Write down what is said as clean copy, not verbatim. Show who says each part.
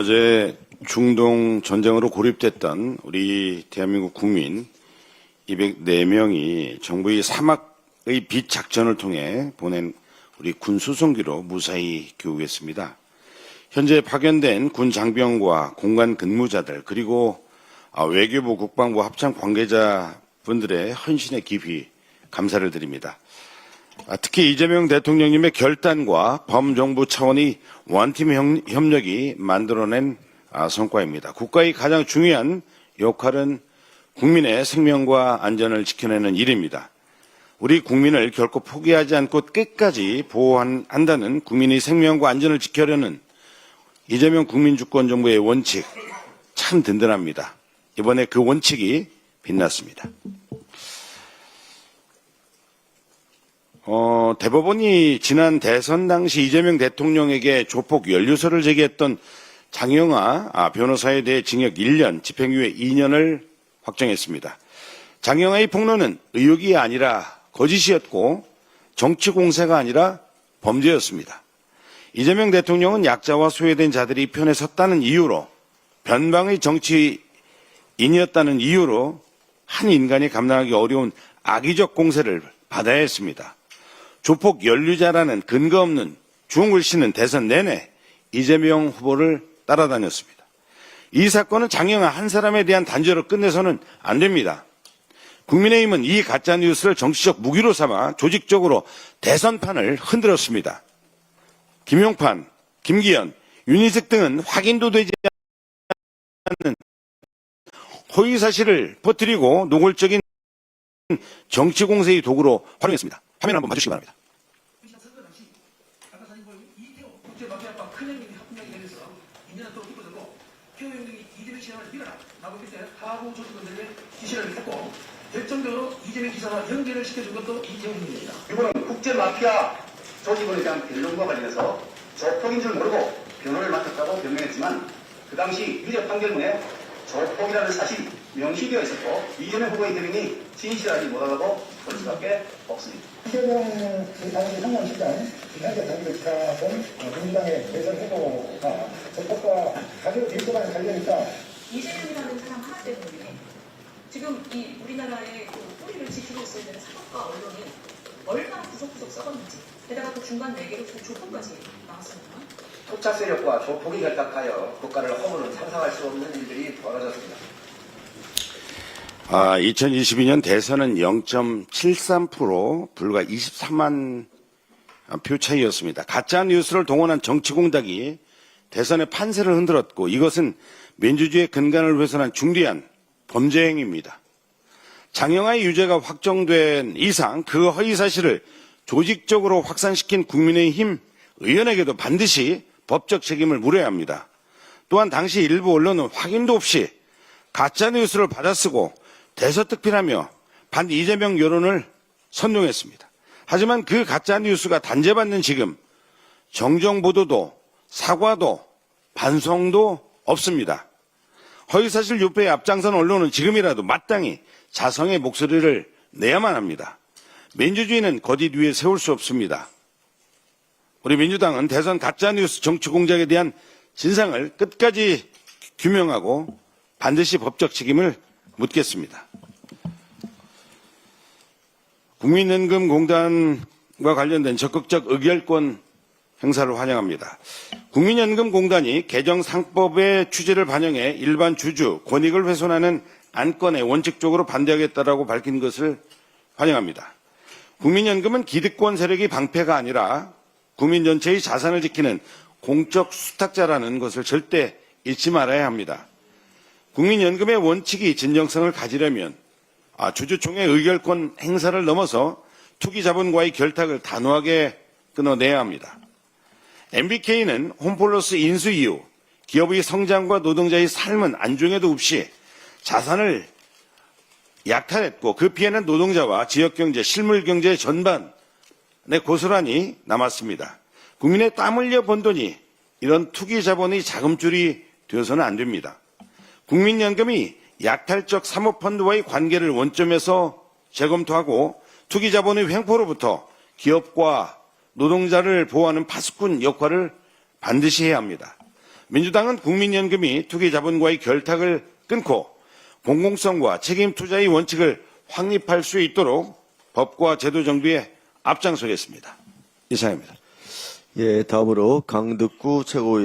Speaker 1: 어제 중동 전쟁으로 고립됐던 우리 대한민국 국민 204명이 정부의 사막의 빛 작전을 통해 보낸 우리 군 수송기로 무사히 귀국했습니다. 현재 파견된 군 장병과 공관 근무자들 그리고 외교부 국방부 합참 관계자분들의 헌신에 깊이 감사를 드립니다. 특히 이재명 대통령님의 결단과 범정부 차원의 원팀 협력이 만들어낸 성과입니다. 국가의 가장 중요한 역할은 국민의 생명과 안전을 지켜내는 일입니다. 우리 국민을 결코 포기하지 않고 끝까지 보호한다는 국민의 생명과 안전을 지켜려는 이재명 국민주권정부의 원칙 참 든든합니다. 이번에 그 원칙이 빛났습니다. 대법원이 지난 대선 당시 이재명 대통령에게 조폭 연루설을 제기했던 장영하 변호사에 대해 징역 1년, 집행유예 2년을 확정했습니다. 장영하의 폭로는 의혹이 아니라 거짓이었고 정치 공세가 아니라 범죄였습니다. 이재명 대통령은 약자와 소외된 자들이 편에 섰다는 이유로 변방의 정치인이었다는 이유로 한 인간이 감당하기 어려운 악의적 공세를 받아야 했습니다. 조폭 연루자라는 근거 없는 주홍을 씌는 대선 내내 이재명 후보를 따라다녔습니다. 이 사건은 장영하 한 사람에 대한 단죄로 끝내서는 안 됩니다. 국민의힘은 이 가짜뉴스를 정치적 무기로 삼아 조직적으로 대선판을 흔들었습니다. 김용판, 김기현, 윤희숙 등은 확인도 되지 않는 허위사실을 퍼뜨리고 노골적인 정치 공세의 도구로 활용했습니다. 화면 한번 봐주시기 바랍니다.
Speaker 2: 결정적으로 이재명 기사와 연결을 시켜준 것도 이재명입니다. 이번은 국제마피아 조직원에 대한 변론과 관련해서 조폭인 줄 모르고 변호를 맡았다고 변명했지만 그 당시 유죄 판결문에 조폭이라는 사실이 명시되어 있었고 이재명 후보의 변명이 진실하지 못하다고 볼 수밖에 없습니다.
Speaker 3: 이재명 당시 성남시장 현재 당직자던 민주당의 대선 후보가 조폭과 가족 밀접한 관련이 있다.
Speaker 4: 이재명이라는 사람 하나 때문에 지금 이 우리나라의 그 뿌리를 지키고 있어야 되는 사법과 언론이 얼마나 구석구석 썩었는지 게다가 그 중간 4개로 조폭까지 나왔습니다.
Speaker 2: 토착 세력과 조폭이 결탁하여 국가를 허물은 상상할 수 없는 일들이 벌어졌습니다.
Speaker 1: 2022년 대선은 0.73% 불과 23만 표 차이였습니다. 가짜 뉴스를 동원한 정치공작이 대선의 판세를 흔들었고 이것은 민주주의의 근간을 훼손한 중대한 범죄 행위입니다. 장영하의 유죄가 확정된 이상 그 허위 사실을 조직적으로 확산시킨 국민의힘 의원에게도 반드시 법적 책임을 물어야 합니다. 또한 당시 일부 언론은 확인도 없이 가짜뉴스를 받아쓰고 대서특필하며 반 이재명 여론을 선동했습니다. 하지만 그 가짜뉴스가 단죄받는 지금 정정보도도 사과도 반성도 없습니다. 허위사실 유포에 앞장선 언론은 지금이라도 마땅히 자성의 목소리를 내야만 합니다. 민주주의는 거짓 위에 세울 수 없습니다. 우리 민주당은 대선 가짜뉴스 정치 공작에 대한 진상을 끝까지 규명하고 반드시 법적 책임을 묻겠습니다. 국민연금공단과 관련된 적극적 의결권 행사를 환영합니다. 국민연금공단이 개정상법의 취지를 반영해 일반 주주 권익을 훼손하는 안건에 원칙적으로 반대하겠다라고 밝힌 것을 환영합니다. 국민연금은 기득권 세력이 방패가 아니라 국민 전체의 자산을 지키는 공적 수탁자라는 것을 절대 잊지 말아야 합니다. 국민연금의 원칙이 진정성을 가지려면 주주총회 의결권 행사를 넘어서 투기자본과의 결탁을 단호하게 끊어내야 합니다. MBK는 홈플러스 인수 이후 기업의 성장과 노동자의 삶은 안중에도 없이 자산을 약탈했고 그 피해는 노동자와 지역경제, 실물경제 전반에 고스란히 남았습니다. 국민의 땀 흘려 번 돈이 이런 투기자본의 자금줄이 되어서는 안 됩니다. 국민연금이 약탈적 사모펀드와의 관계를 원점에서 재검토하고 투기자본의 횡포로부터 기업과 노동자를 보호하는 파수꾼 역할을 반드시 해야 합니다. 민주당은 국민연금이 투기자본과의 결탁을 끊고 공공성과 책임 투자의 원칙을 확립할 수 있도록 법과 제도 정비에 앞장서겠습니다. 이상입니다.
Speaker 5: 예, 다음으로 강덕구 최고위원.